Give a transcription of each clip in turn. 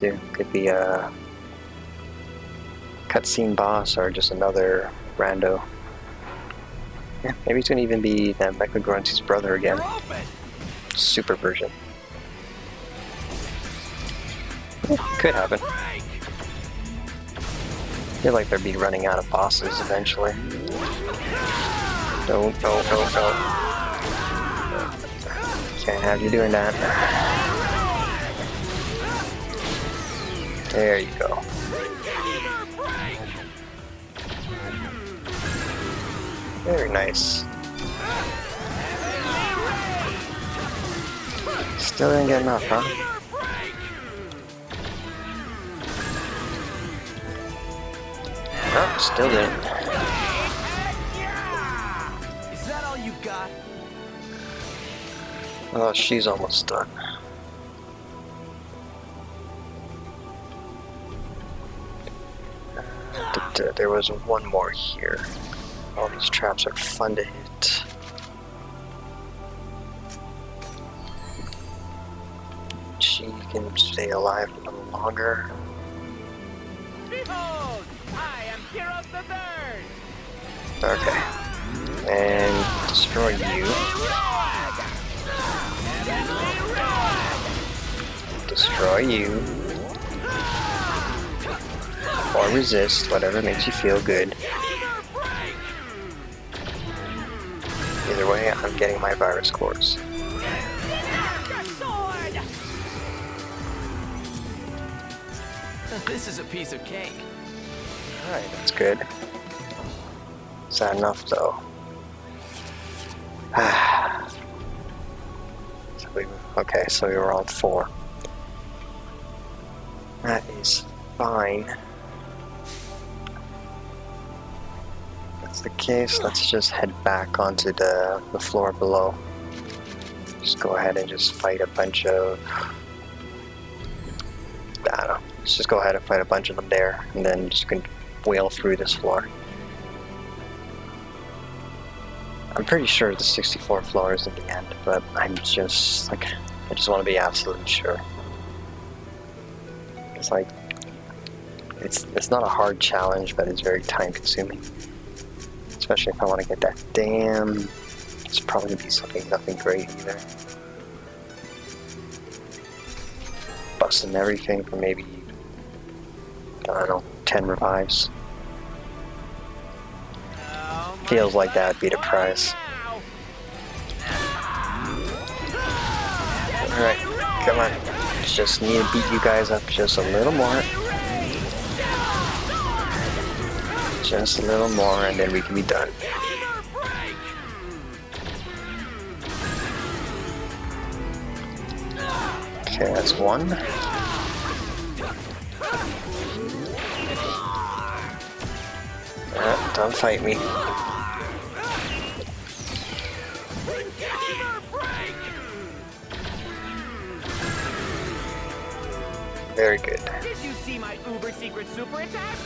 There could be a cutscene boss or just another rando. Yeah, maybe it's gonna even be that Mecha Grunty's brother again. Super version. Yeah, could happen. I feel like they'd be running out of bosses eventually. Don't. Can't have you doing that. There you go. Very nice. Still didn't get enough, huh? Oh, still didn't. Is that all you've got? Oh, she's almost done. There was one more here. All these traps are fun to hit. She can stay alive a little longer. Behold, I am Heroes the Third. Okay. And destroy you. Destroy you. Or resist, whatever makes you feel good. Either way, I'm getting my virus cores. This is a piece of cake. Alright, that's good. Is that enough though? Okay, so we were on 4. That is fine. If that's the case, let's just head back onto the floor below. Just go ahead and just fight a bunch of... I don't know. Let's just go ahead and fight a bunch of them there, and then just can whale through this floor. I'm pretty sure the 64 floor is at the end, but I'm just like, I just want to be absolutely sure. It's like, it's not a hard challenge, but it's very time consuming. Especially if I want to get that damn, it's probably gonna be something nothing great either. Busting everything for maybe, I don't know, 10 revives. Feels like that would be the price. Alright, come on. Just need to beat you guys up just a little more. Just a little more, and then we can be done. Okay, that's one. Don't fight me. Very good. Did you see my uber secret super attack?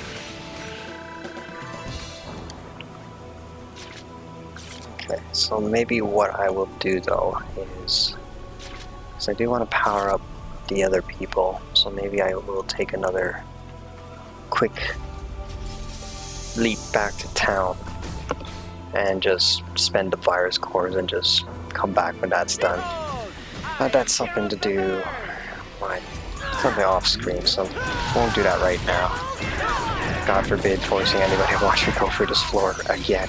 Okay, so maybe what I will do though is, because I do want to power up the other people, so maybe I will take another quick leap back to town and just spend the virus cores and just come back when that's done. But that's something to do, something off screen, so won't do that right now. God forbid forcing anybody to watch me go through this floor again.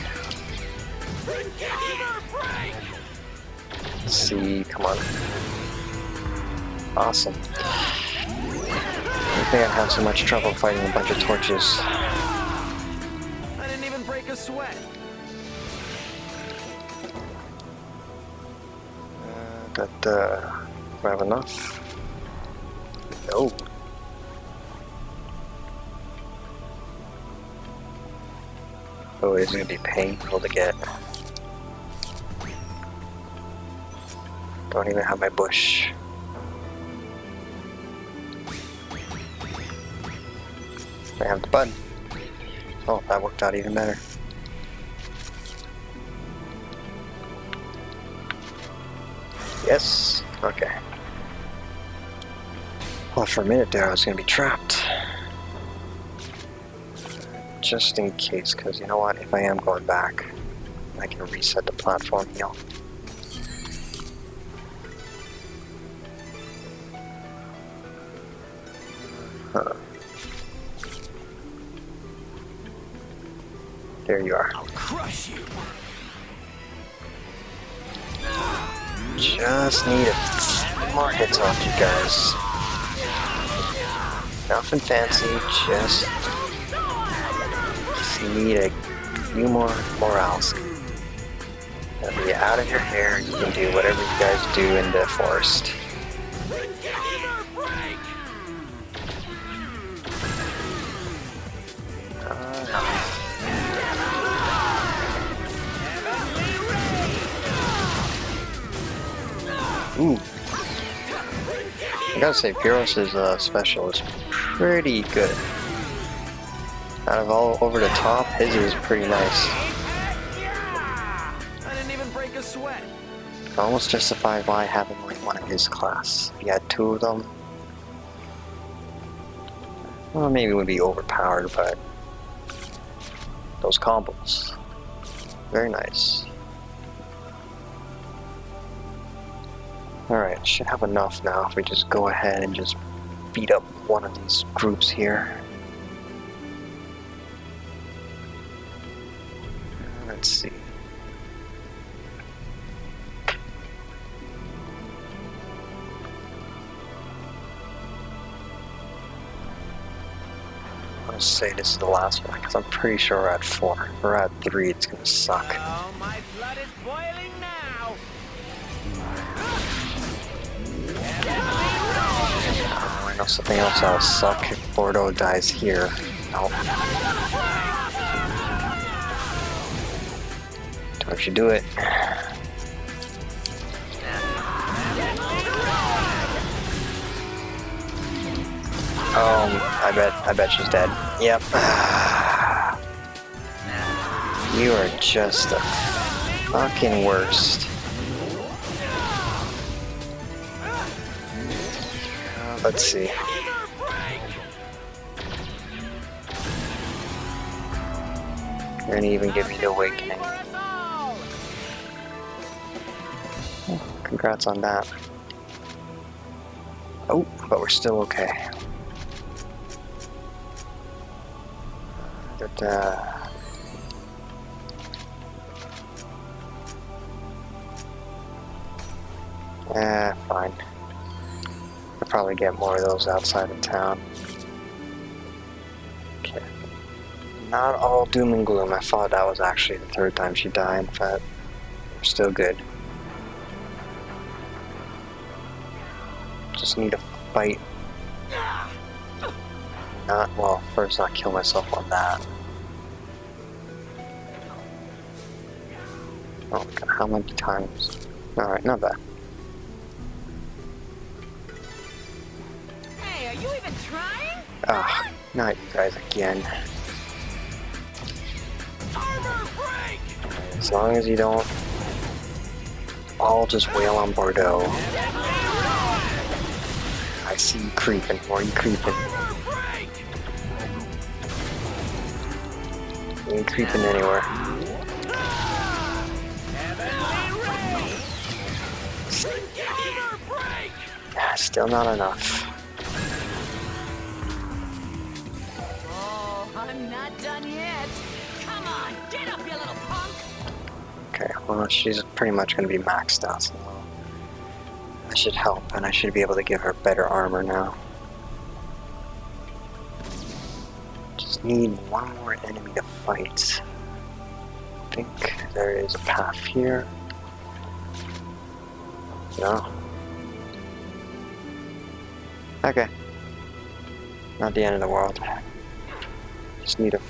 Let's see, come on. Awesome. I think I'd have so much trouble fighting a bunch of torches. I didn't even break a sweat. Do I have enough? No. Oh, it's gonna be painful to get. Don't even have my bush. I have the button. Oh, that worked out even better. Yes. Okay. Well, for a minute there I was going to be trapped. Just in case, because you know what? If I am going back, I can reset the platform heal. Huh. There you are. I'll crush you. Just need a few more hits off you guys. Nothing fancy, just need a few more morals. That'll be out of your hair. You can do whatever you guys do in the forest. Ooh. I gotta say, Pyrrhus' special is pretty good. Out of all over the top, his is pretty nice. I didn't even break a sweat. Almost justified why I haven't only one of his class. If you had two of them, well, maybe it would be overpowered, but those combos, very nice. Alright, should have enough now if we just go ahead and just beat up one of these groups here. Let's see. I'll say this is the last one because I'm pretty sure we're at 4. If we're at 3, it's gonna suck. Oh, my blood is boiling now. I know something else that'll suck if Bordeaux dies here. Nope. Don't you do it. I bet she's dead. Yep. You are just the fucking worst. Let's see. You're gonna even give me the awakening. Oh, congrats on that. Oh, but we're still okay. Fine. I'll probably get more of those outside of town. Okay. Not all doom and gloom. I thought that was actually the 3rd time she died, but we're still good. Just need to fight. First not kill myself on that. Oh god, how many times? Alright, not bad. Hey, are you even trying? Ah, not you guys again. Armor break! As long as you don't all just wail on Bordeaux. I see you creeping. Where are you creeping? You ain't creeping anywhere. Still not enough. Oh, I'm not done yet. Come on, get up, you little punk. Okay, well, she's pretty much going to be maxed out, so that should help, and I should be able to give her better armor now. Just need one more enemy to fight. I think there is a path here. No? Okay. Not the end of the world. Just need to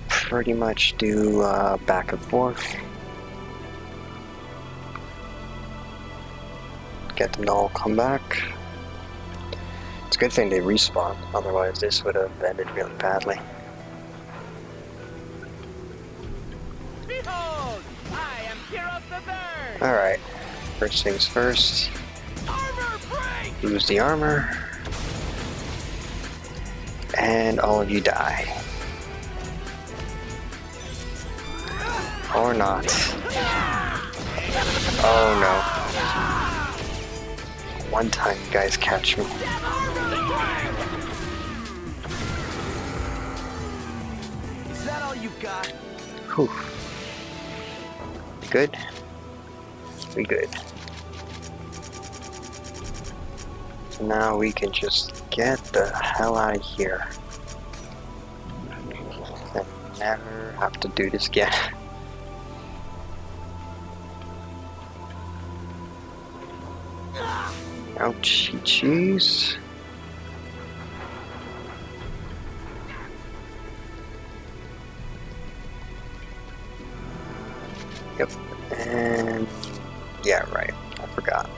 pretty much do back and forth. Get them to all come back. It's a good thing they respawn, otherwise this would have ended really badly. Behold, I am Pyrrhus the Third. Alright, first things first. Armor break! Use the armor. And all of you die. Or not. Oh no. One time you guys catch me. Is that all you've got? Whew. Good? We good. So now we can just get the hell out of here. And never have to do this again. Ouchie cheese. Yep. And yeah, right. I forgot.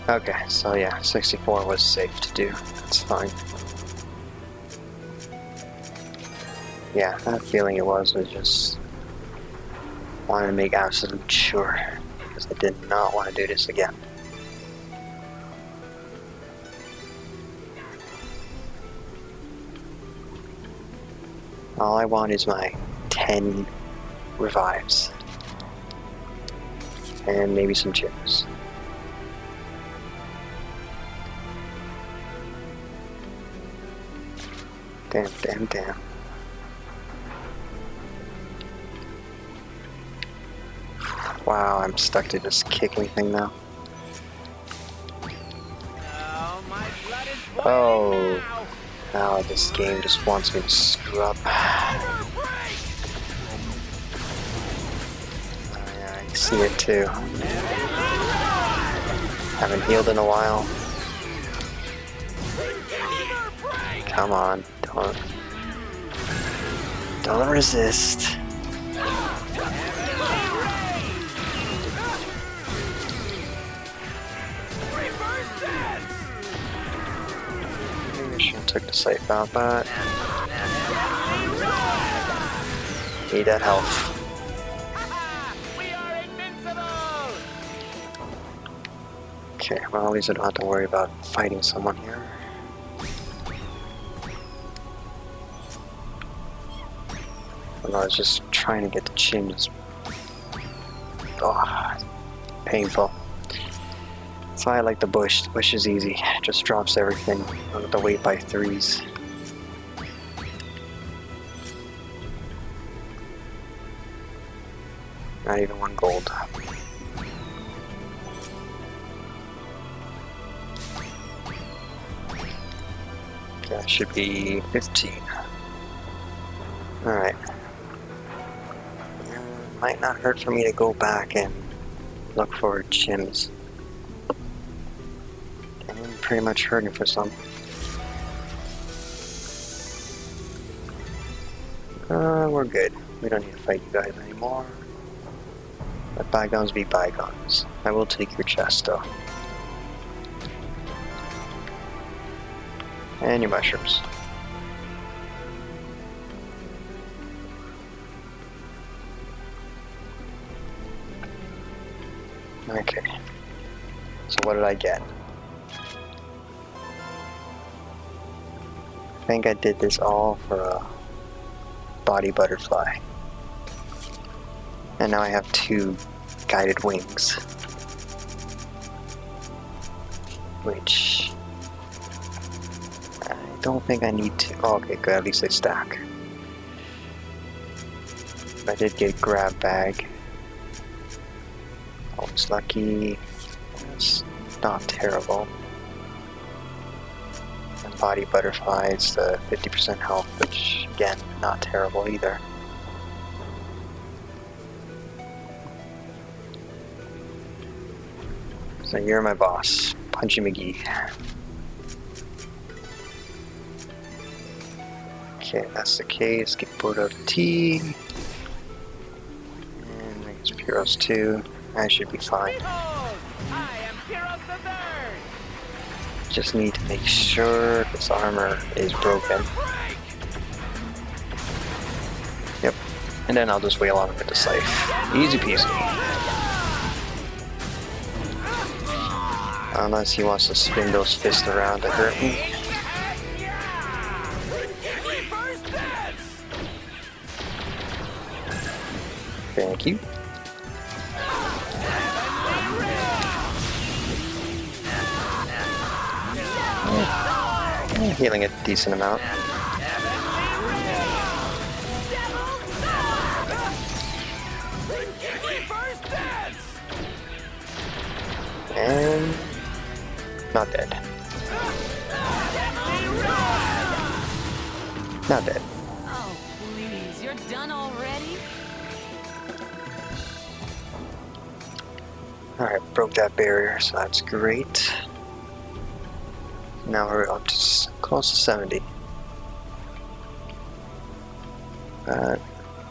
Okay, so yeah, 64 was safe to do. That's fine. Yeah, that feeling it was just wanted to make absolute sure because I did not want to do this again. All I want is my 10 revives. And maybe some chips. Damn, damn, damn. Wow, I'm stuck to this kicking thing now. Oh, my blood is boiling Oh. now. Now this game just wants me to screw up. Yeah, I see it too. Haven't healed in a while. Come on, don't resist. Maybe I should have took the safe out, but need that health. We are invincible. Okay, well at least I don't have to worry about fighting someone here. I was just trying to get the chims. Oh, painful. That's why I like the bush. The bush is easy. It just drops everything. I don't have to wait by threes. Not even 1 gold. Okay, that should be 15. Alright. Might not hurt for me to go back and look for chims. I'm pretty much hurting for some. We're good. We don't need to fight you guys anymore. Let bygones be bygones. I will take your chest though. And your mushrooms. Okay. So what did I get? I think I did this all for a body butterfly. And now I have 2 guided wings. Which I don't think I need to. Oh, okay, good. At least they stack. I did get grab bag. Always lucky. It's not terrible. And body butterfly is the 50% health, which again, not terrible either. So you're my boss, Punchy McGee. Okay, if that's the case. Get bored of tea. And I guess Puros too. I should be fine. Behold, I am Pyros the Third. Just need to make sure this armor is broken. Yep. And then I'll just wail on him with the scythe. Easy peasy. Unless he wants to spin those fists around to hurt me. Thank you. Healing a decent amount. And not dead. Not dead. Oh, please, you're done already? Alright, broke that barrier, so that's great. Now we're up to close to 70. Let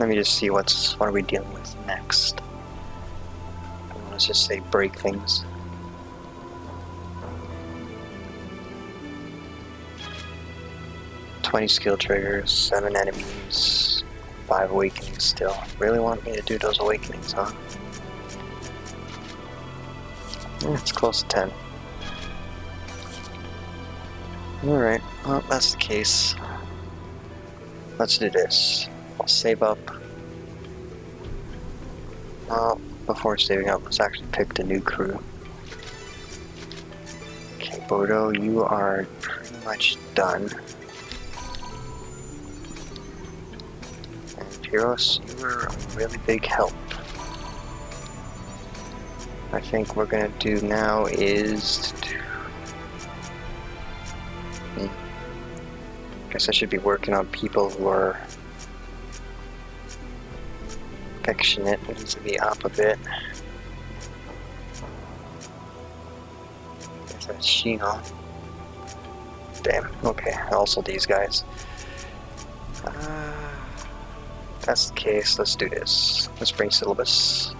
me just see what are we dealing with next. Let's just say break things. "20 skill triggers, 7 enemies, 5 awakenings still. Really want me to do those awakenings, huh? It's close to 10. Alright, well, that's the case. Let's do this. I'll save up. Well, before saving up, let's actually pick the new crew. Okay, Bodo, you are pretty much done. And Pyros, you were a really big help. I think what we're gonna do now is guess I should be working on people who are affectionate. It needs to be up a bit. Guess that's Shino. Damn, okay, also these guys. If that's the case, let's do this. Let's bring syllabus.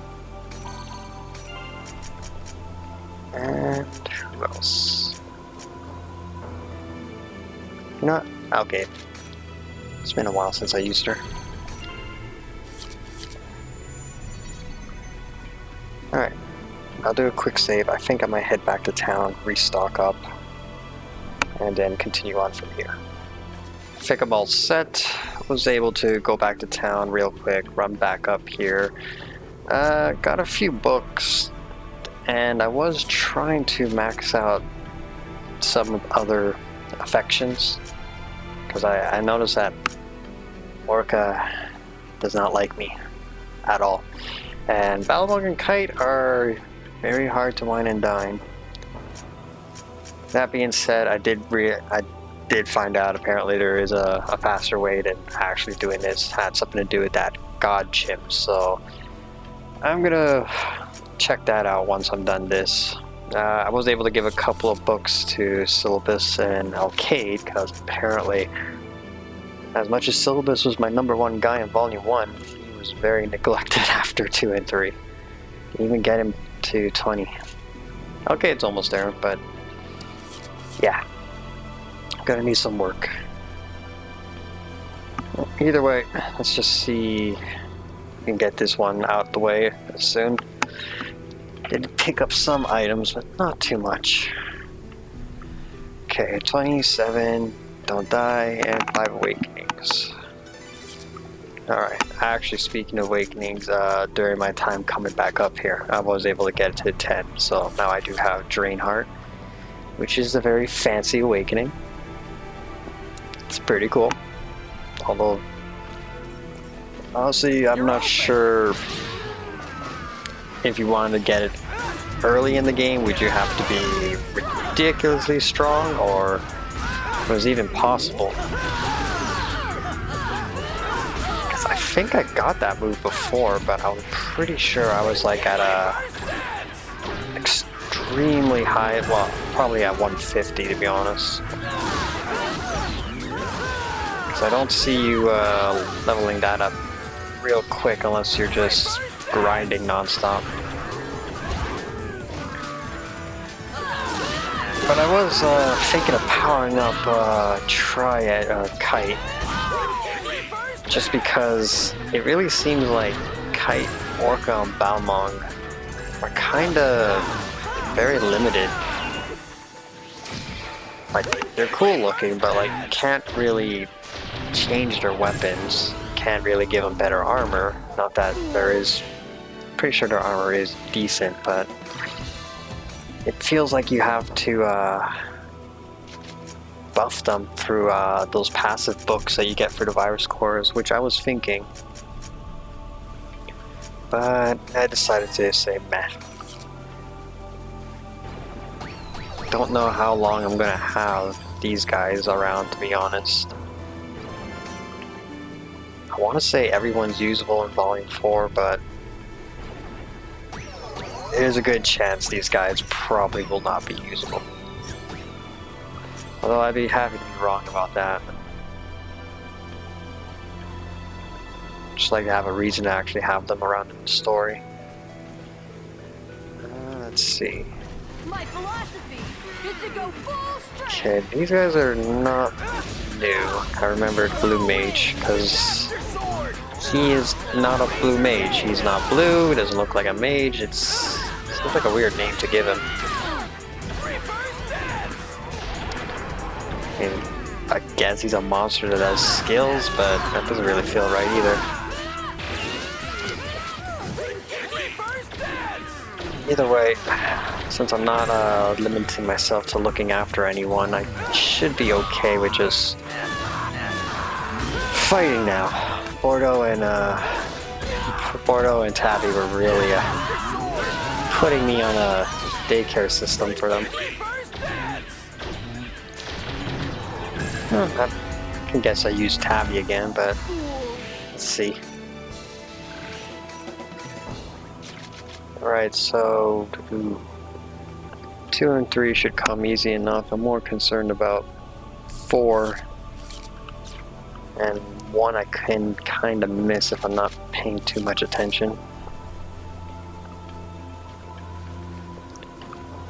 And who else? Not okay. It's been a while since I used her. Alright, I'll do a quick save. I think I might head back to town, restock up, and then continue on from here. Think I'm all set. Was able to go back to town real quick, run back up here. Got a few books, and I was trying to max out some other affections, because I noticed that Orca does not like me at all. And Balrog and Kite are very hard to wine and dine. That being said, I did find out apparently there is a faster way than actually doing this. Had something to do with that god chimp, so I'm gonna check that out once I'm done this. I was able to give a couple of books to Syllabus and Alcade, because apparently, as much as Syllabus was my #1 guy in Volume 1, he was very neglected after 2 and 3. Didn't even get him to 20. Okay, it's almost there, but yeah. Gonna need some work. Either way, let's just see if we can get this one out the way soon. Did pick up some items, but not too much. Okay, 27, don't die, and 5 awakenings. Alright, actually speaking of awakenings, during my time coming back up here, I was able to get it to 10, so now I do have Drain Heart, which is a very fancy awakening. It's pretty cool. Although, honestly, I'm not sure if you wanted to get it early in the game, would you have to be ridiculously strong, or was it even possible? Because I think I got that move before, but I'm pretty sure I was like at a extremely high, well, probably at 150 to be honest. I don't see you leveling that up real quick unless you're just grinding non-stop. But I was thinking of powering up Kite, just because it really seems like Kite, Orca, and Balmong are kinda very limited. Like, they're cool looking, but like, can't really change their weapons, can't really give them better armor. Not that there is... Pretty sure their armor is decent, but... It feels like you have to buff them through those passive books that you get for the virus cores, which I was thinking. But I decided to say meh. Don't know how long I'm gonna have these guys around, to be honest. I want to say everyone's usable in Volume 4, but there's a good chance these guys probably will not be usable. Although I'd be happy to be wrong about that. Just like to have a reason to actually have them around in the story. Let's see. My philosophy is to go full strength. Okay, these guys are not new. I remembered Blue Mage because he is not a blue mage. He's not blue, he doesn't look like a mage. It looks like a weird name to give him. I mean, I guess he's a monster that has skills, but that doesn't really feel right either. Either way, since I'm not limiting myself to looking after anyone, I should be okay with just fighting now. Bordeaux and Tabby were really putting me on a daycare system for them. I can guess I used Tabby again, but let's see. Alright, so 2 and 3 should come easy enough. I'm more concerned about 4 and 1 I can kind of miss if I'm not paying too much attention.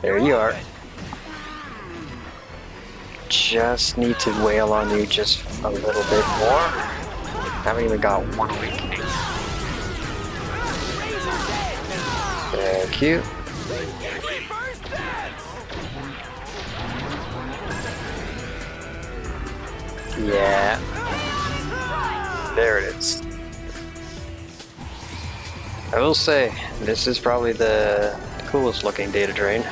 There you are. Just need to wail on you just a little bit more. Haven't even got 1 awakening. Thank you. Yeah. There it is. I will say, this is probably the coolest looking data drain.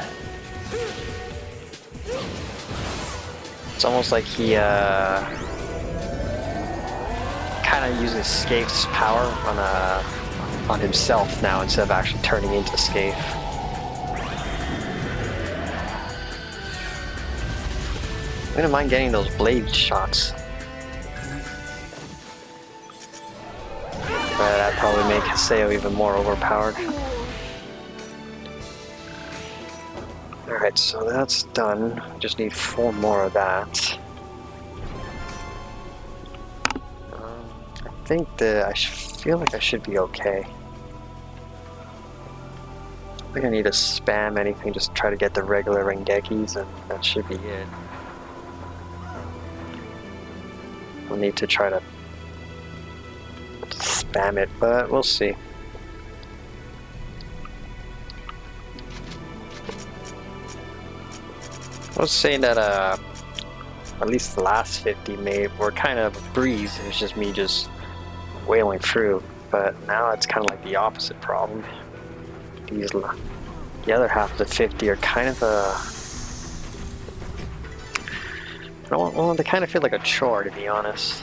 It's almost like he kind of uses Scafe's power on himself now instead of actually turning into Scafe. I wouldn't mind getting those blade shots. But that'd probably make Haseo even more overpowered. Alright, so that's done. Just need 4 more of that. I think that I feel like I should be okay. I think I need to spam anything, just try to get the regular Rengekis, and that should be it. I'll need to try to spam it, but we'll see. I was saying that at least the last 50 were kind of a breeze. It was just me just wailing through, but now it's kind of like the opposite problem. The other half of the 50 are kind of well, they kind of feel like a chore, to be honest.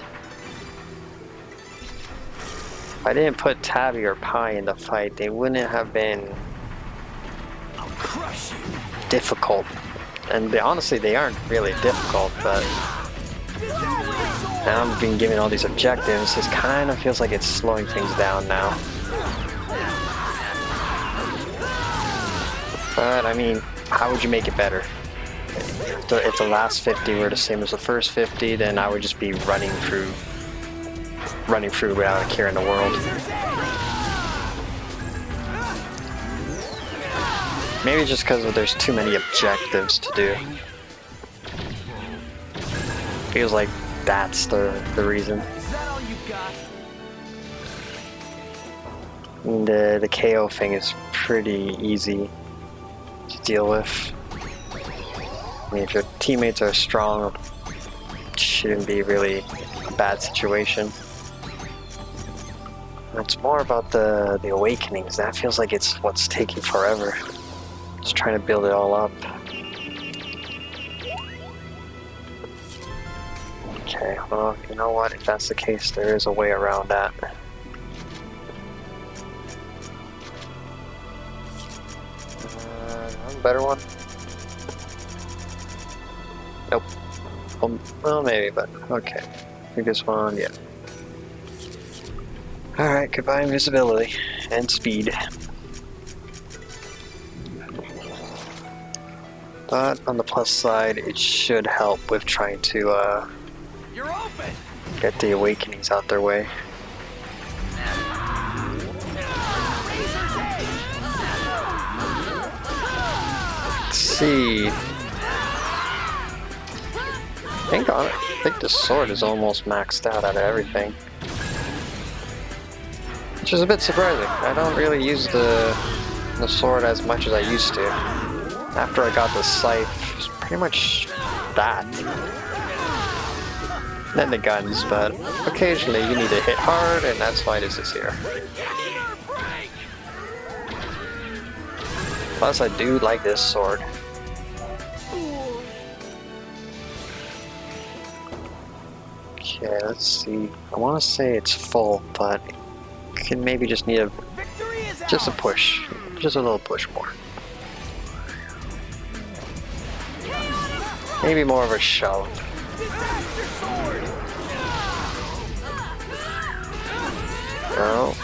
If I didn't put Tabby or Pi in the fight, they wouldn't have been difficult. And honestly, they aren't really difficult, but now I'm being given all these objectives. It kind of feels like it's slowing things down now. But I mean, how would you make it better? If the last 50 were the same as the first 50, then I would just be running through without a care in the world. Maybe just because there's too many objectives to do. Feels like that's the reason. And the KO thing is pretty easy to deal with. I mean, if your teammates are strong, it shouldn't be really a bad situation. It's more about the awakenings. That feels like it's what's taking forever. Just trying to build it all up. Okay, well, you know what? If that's the case, there is a way around that. A better one? Nope. Well, maybe, but okay. I think this one, yeah. Alright, goodbye invisibility and speed. But on the plus side, it should help with trying to You're open. get the awakenings out their way. Let's see. I think the sword is almost maxed out of everything. Which is a bit surprising. I don't really use the sword as much as I used to. After I got the scythe, it's pretty much that. Then the guns, but occasionally you need to hit hard, and that's why this is here. Plus, I do like this sword. Okay, let's see. I want to say it's full, but can maybe just need a push, just a little push more. Maybe more of a shove. No.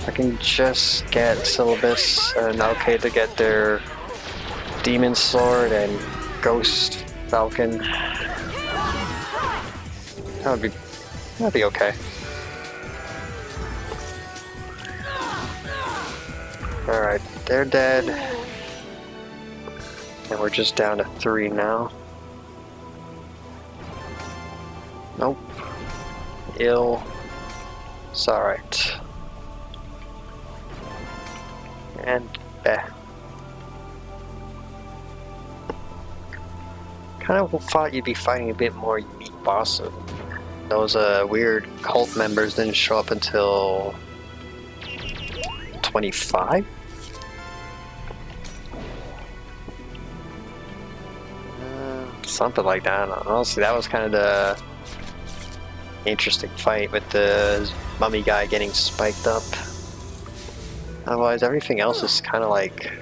I can just get Syllabus and okay to get their Demon Sword and Ghost Falcon. That'd be okay. Alright, they're dead. And we're just down to 3 now. Nope. Ill. It's alright. And kind of thought you'd be fighting a bit more unique bosses. Those weird cult members didn't show up until 25? Something like that. Honestly, that was kind of the interesting fight with the mummy guy getting spiked up. Otherwise, everything else is kind of like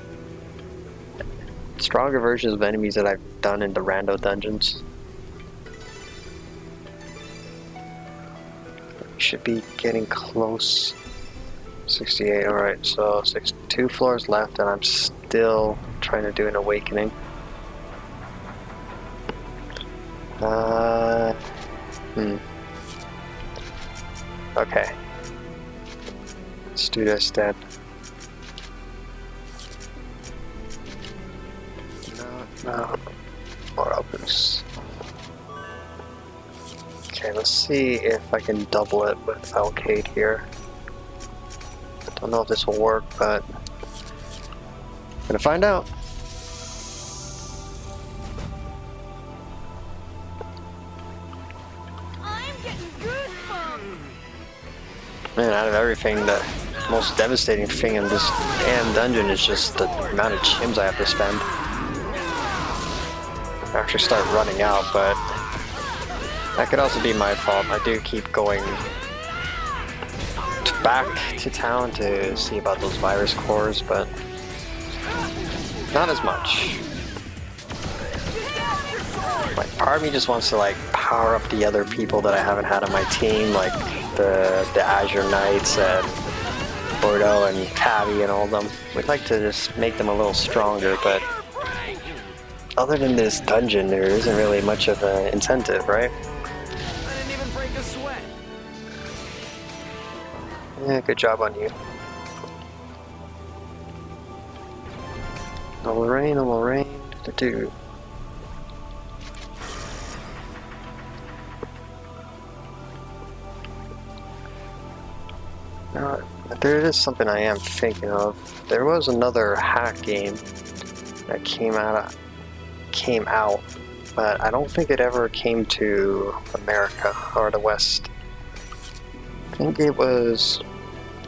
stronger versions of enemies that I've done in the rando dungeons. Should be getting close. 68, alright, so 2 floors left, and I'm still trying to do an awakening. Okay. Let's do this then. No. More opens. Okay, let's see if I can double it with Recode here. Don't know if this will work, but gonna find out. I'm getting goosebumps. Man, out of everything, the most devastating thing in this damn dungeon is just the amount of chims I have to spend. I actually start running out, but that could also be my fault. I do keep going back to town to see about those virus cores, but not as much. Like, part of me just wants to like power up the other people that I haven't had on my team, like the Azure Knights and Bordeaux and Tavi and all of them. We'd like to just make them a little stronger, but other than this dungeon, there isn't really much of an incentive, right? I didn't even break a sweat. Yeah, good job on you. No rain, do. Now, there is something I am thinking of. There was another hack game that came out, but I don't think it ever came to America or the West. I think it was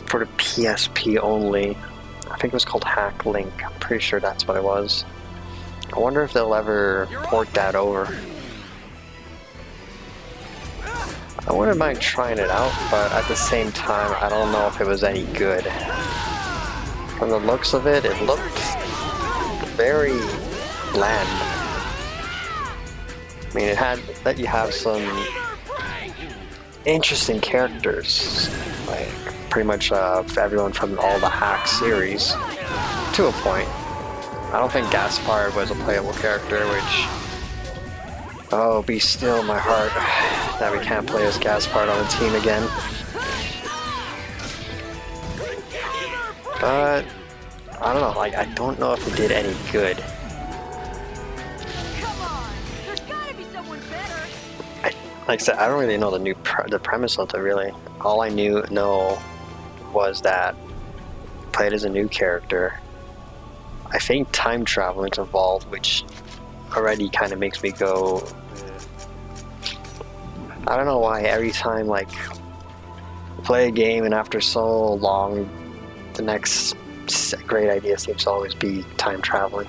for the PSP only. I think it was called Hack Link. I'm pretty sure that's what it was. I wonder if they'll ever port that over. I wouldn't mind trying it out, but at the same time, I don't know if it was any good. From the looks of it, it looked very bland. I mean, it had let you have some interesting characters, like pretty much everyone from all the Hack series, to a point. I don't think Gaspard was a playable character, which... Oh, be still my heart that we can't play as Gaspard on the team again. But, I don't know, like, I don't know if it did any good. Come on, there's gotta be someone better. Like I said, I don't really know the premise of it, really. All I know was that I played as a new character. I think time traveling's involved, which already kind of makes me go... I don't know why every time, like, you play a game and after so long, the next great idea seems to always be time traveling.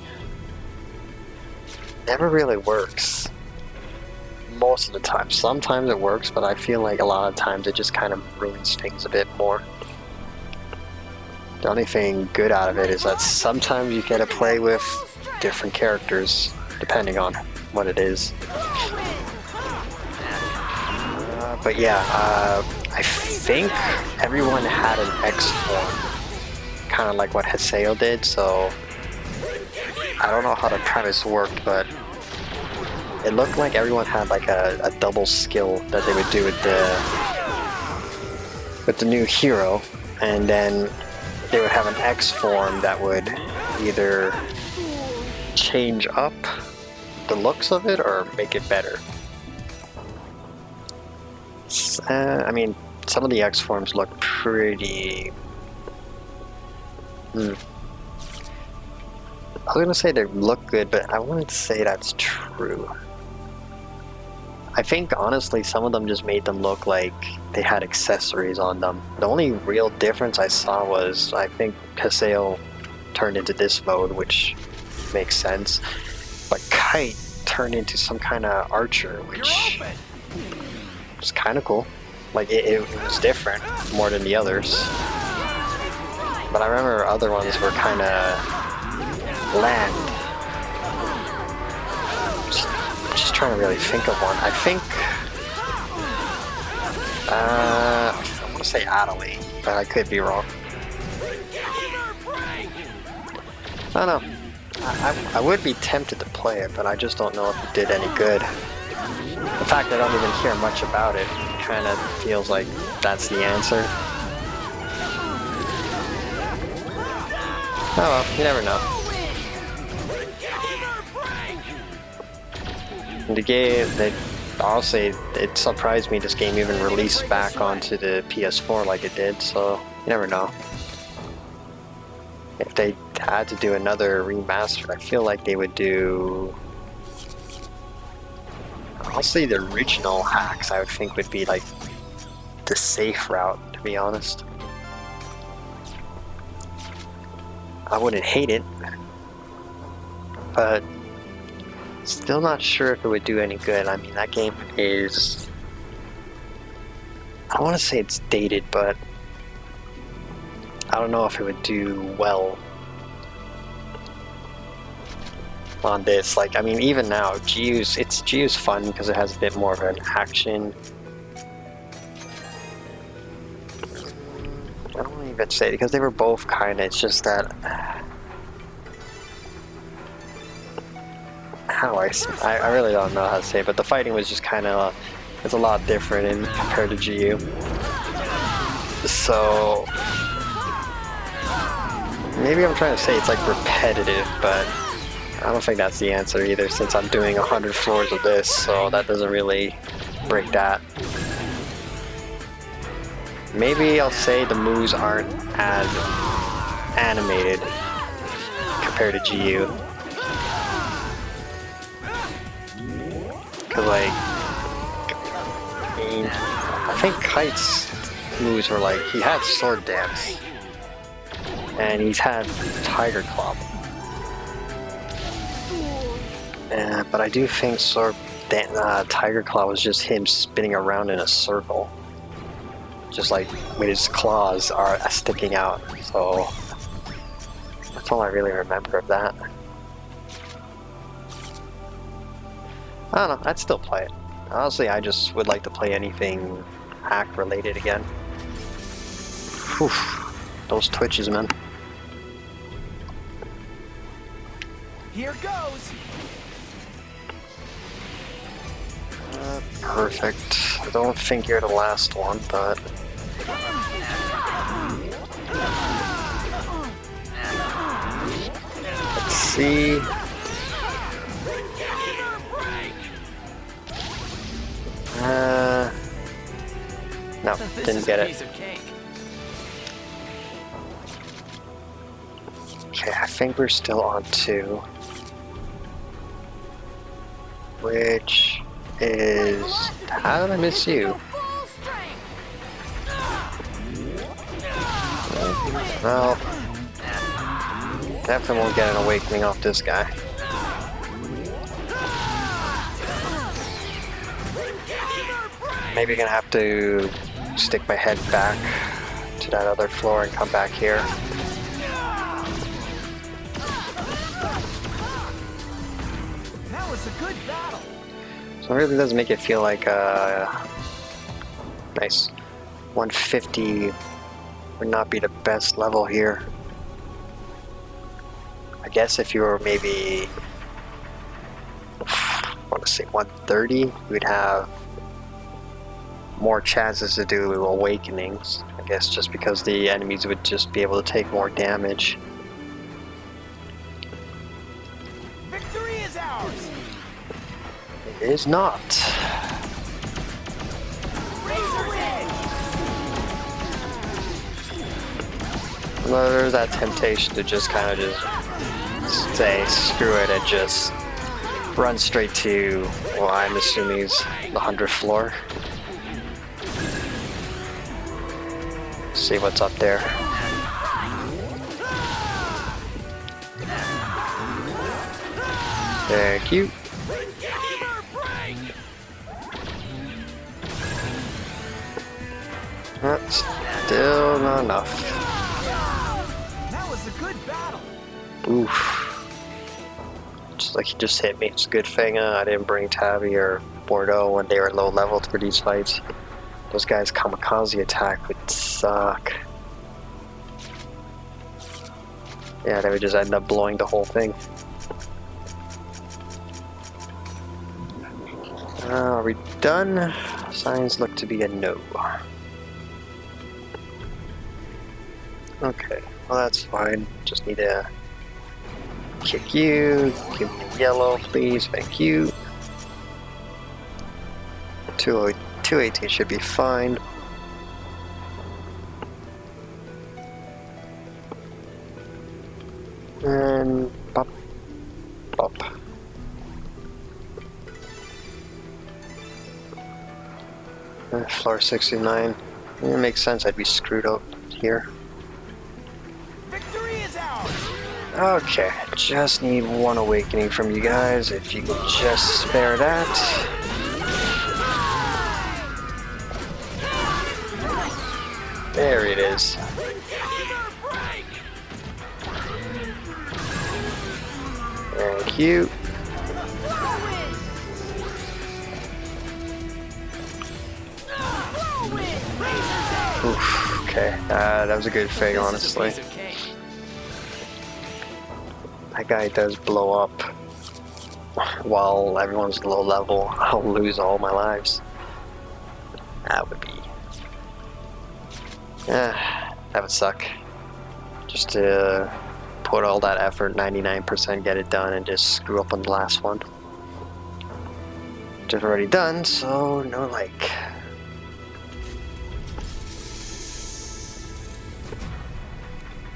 Never really works. Most of the time. Sometimes it works, but I feel like a lot of times it just kind of ruins things a bit more. The only thing good out of it is that sometimes you get to play with different characters, depending on what it is. But yeah, I think everyone had an X form, kind of like what Haseo did, so I don't know how the premise worked, but it looked like everyone had like a double skill that they would do with the new hero, and then they would have an X form that would either change up the looks of it or make it better. I mean, some of the X forms look pretty... I was gonna say they look good, but I wouldn't say that's true. I think, honestly, some of them just made them look like they had accessories on them. The only real difference I saw was, I think Haseo turned into this mode, which makes sense. But Kite turned into some kind of archer, which was kind of cool. Like, it was different, more than the others. But I remember other ones were kind of bland. Just trying to really think of one. I think I want to say Adelie, but I could be wrong. I don't know. I would be tempted to play it, but I just don't know if it did any good. The fact that I don't even hear much about it kind of feels like that's the answer. Oh well, you never know. The game, honestly, it surprised me this game even released back onto the PS4 like it did, so you never know. If they had to do another remaster, I feel like they would do... Honestly, the original hacks I would think would be like the safe route, to be honest. I wouldn't hate it, but still not sure if it would do any good. I mean, that game is... I don't want to say it's dated, but I don't know if it would do well on this. Like, I mean, even now, GU's fun because it has a bit more of an action. I don't even say it because they were both kind of, it's just that... I really don't know how to say it, but the fighting was just kind of, it's a lot different compared to GU. So, maybe I'm trying to say it's like repetitive, but I don't think that's the answer either, since I'm doing 100 floors of this, so that doesn't really break that. Maybe I'll say the moves aren't as animated compared to GU. Cause like, I mean, I think Kite's moves were like, he had Sword Dance, and he's had Tiger Claw. But I do think Tiger Claw was just him spinning around in a circle. Just like with his claws are sticking out. So that's all I really remember of that. I don't know, I'd still play it. Honestly, I just would like to play anything hack related again. Whew. Those twitches, man. Here goes. Perfect. I don't think you're the last one, but... Let's see... No, didn't get it. Okay, I think we're still on 2. Which is... How did I miss you? Well... Definitely won't get an awakening off this guy. Maybe gonna have to stick my head back to that other floor and come back here. That was a good battle. So it really does make it feel like nice. 150 would not be the best level here. I guess if you were maybe, I want to say 130, we'd have more chances to do awakenings. I guess just because the enemies would just be able to take more damage. Victory is ours. It is not. Razor's Edge. Well, there's that temptation to just kind of just say screw it and just run straight to, well, I'm assuming is the 100th floor. See what's up there. Thank you. That's still not enough. That was a good battle. Oof. Just like he just hit me. It's a good thing I didn't bring Tabby or Bordeaux when they were low leveled for these fights. Those guys' kamikaze attack would suck. Yeah, they would just end up blowing the whole thing. Are we done? Signs look to be a no. Okay, well that's fine. Just need to kick you. Give me yellow, please. Thank you. 218 should be fine. And pop, pop. Floor 69. It makes sense I'd be screwed up here. Victory is ours. Okay, just need one awakening from you guys. If you can just spare that. There it is. Thank you. Oof, okay, that was a good thing, honestly. That guy does blow up while everyone's low level. I'll lose all my lives. That would be... that would suck. Just to put all that effort, 99%, get it done, and just screw up on the last one. Just already done, so no like.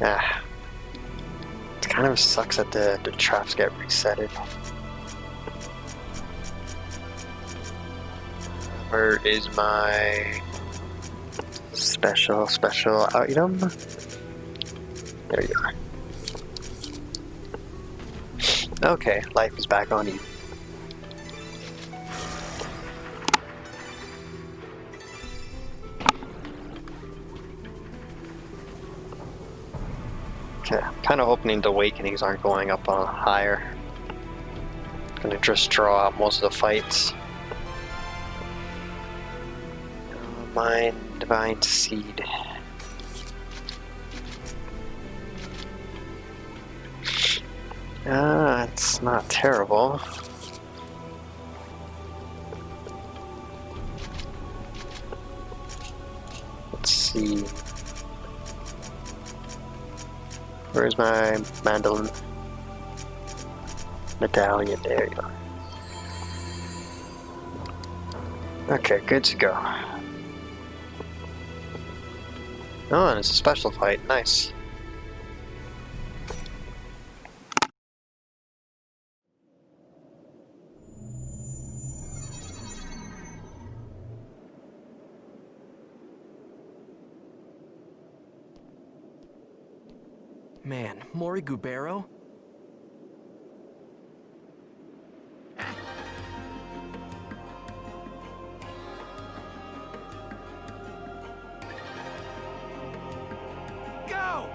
It kind of sucks that the traps get resetted. Where is my Special item. There you are. Okay, life is back on you. Okay, I'm kind of hoping the awakenings aren't going up on higher. Gonna just draw out most of the fights. Mine, Divine Seed. It's not terrible. Let's see. Where's my mandolin? Medallion, there you go. Okay, good to go. Oh, and it's a special fight. Nice. Man, Morigubero? Go!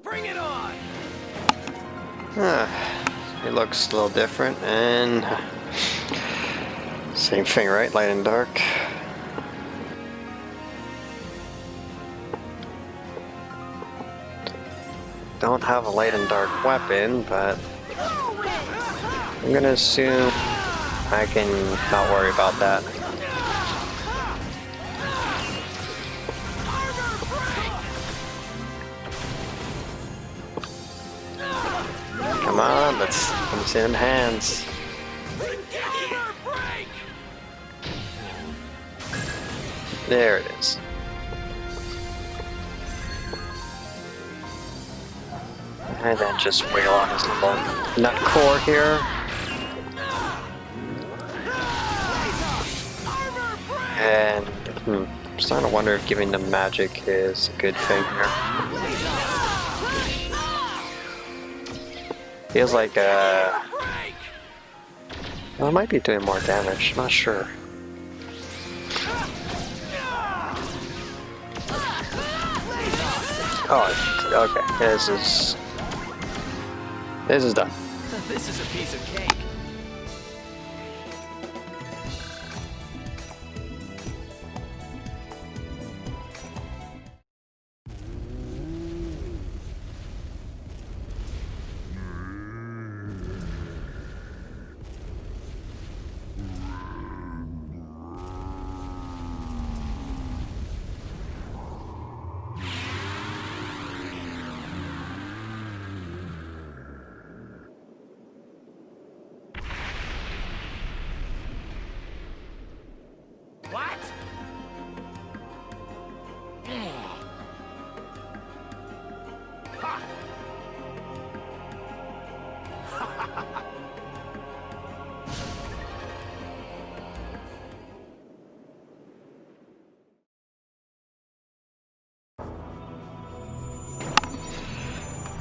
Bring it on! It looks a little different, and same thing, right? Light and dark. Don't have a light and dark weapon, but I'm gonna assume I can not worry about that. Come on, let's see them hands. There it is. And then just wail on his little nut core here. And I'm starting to wonder if giving them magic is a good thing here. Feels like well, it might be doing more damage, I'm not sure. Oh, okay. This is done. This is a piece of cake. What?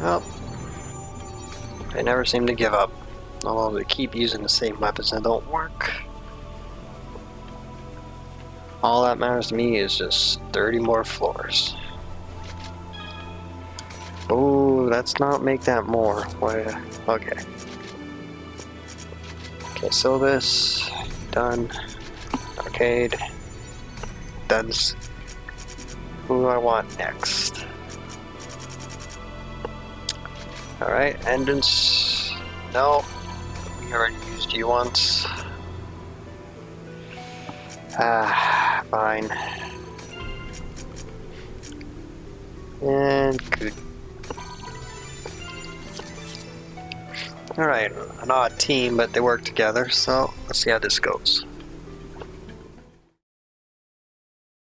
Well, they never seem to give up. Although they keep using the same weapons that don't work. All that matters to me is just 30 more floors. Oh, let's not make that more. Why? Okay. Okay, Sylvis, done. Arcade, done. Who do I want next? Alright, Endance. No. We already used you once. Fine. And good. Alright, an odd team, but they work together, so let's see how this goes.